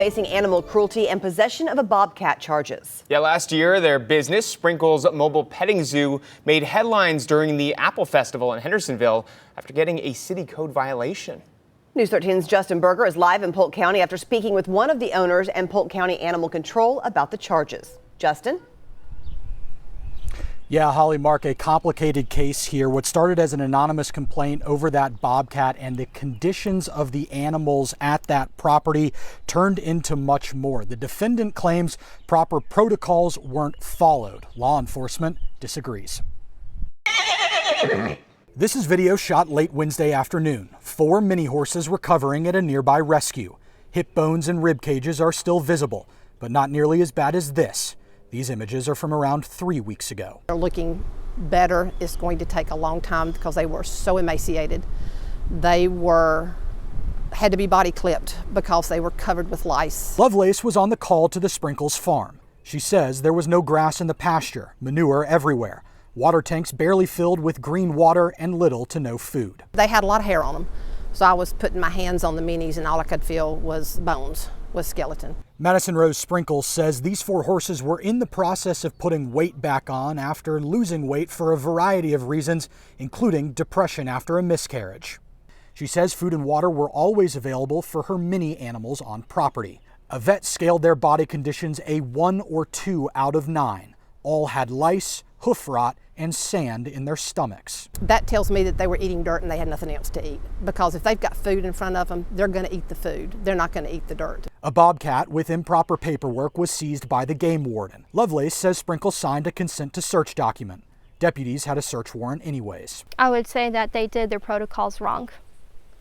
Facing animal cruelty and possession of a bobcat charges. Yeah, last year, their business, Sprinkle's Mobile Petting Zoo, made headlines during the Apple Festival in Hendersonville after getting a city code violation. News 13's Justin Berger is live in Polk County after speaking with one of the owners and Polk County Animal Control about the charges. Justin? Yeah, Holly, Mark, a complicated case here. What started as an anonymous complaint over that bobcat and the conditions of the animals at that property turned into much more. The defendant claims proper protocols weren't followed. Law enforcement disagrees. This is video shot late Wednesday afternoon. 4 mini horses recovering at a nearby rescue. Hip bones and rib cages are still visible, but not nearly as bad as this. These images are from around 3 weeks ago. They're looking better. It's going to take a long time because they were so emaciated. They had to be body clipped because they were covered with lice. Lovelace was on the call to the Sprinkles farm. She says there was no grass in the pasture, manure everywhere, water tanks barely filled with green water, and little to no food. They had a lot of hair on them, so I was putting my hands on the minis and all I could feel was bones, was skeleton. Madison Rose Sprinkles says these 4 horses were in the process of putting weight back on after losing weight for a variety of reasons, including depression after a miscarriage. She says food and water were always available for her mini animals on property. A vet scaled their body conditions a 1 or 2 out of 9. All had lice, hoof rot, and sand in their stomachs. That tells me that they were eating dirt and they had nothing else to eat. Because if they've got food in front of them, they're going to eat the food. They're not going to eat the dirt. A bobcat with improper paperwork was seized by the game warden. Lovelace says Sprinkle signed a consent to search document. Deputies had a search warrant anyways. I would say that they did their protocols wrong,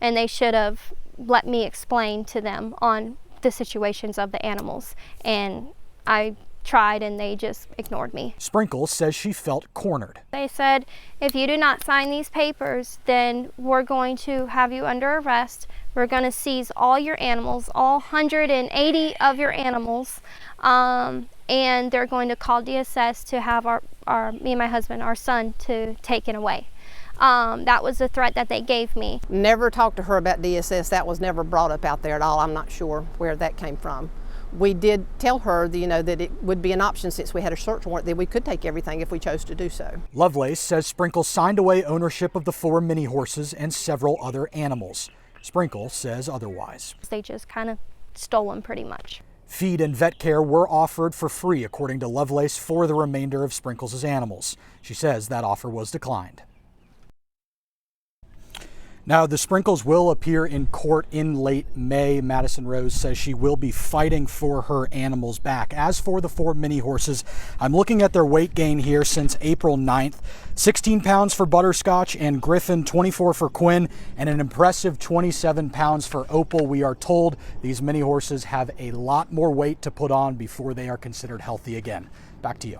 and they should have let me explain to them on the situations of the animals, and I tried and they just ignored me. Sprinkle says she felt cornered. They said, if you do not sign these papers, then we're going to have you under arrest. We're going to seize all your animals, all 180 of your animals, and they're going to call DSS to have me and my husband, our son, to taken away. That was the threat that they gave me. Never talked to her about DSS. That was never brought up out there at all. I'm not sure where that came from. We did tell her, that it would be an option since we had a search warrant that we could take everything if we chose to do so. Lovelace says Sprinkle signed away ownership of the 4 mini horses and several other animals. Sprinkle says otherwise. They just kind of stole them pretty much. Feed and vet care were offered for free, according to Lovelace, for the remainder of Sprinkles' animals. She says that offer was declined. Now, the Sprinkles will appear in court in late May. Madison Rose says she will be fighting for her animals back. As for the 4 mini horses, I'm looking at their weight gain here since April 9th. 16 pounds for Butterscotch and Griffin, 24 for Quinn, and an impressive 27 pounds for Opal. We are told these mini horses have a lot more weight to put on before they are considered healthy again. Back to you.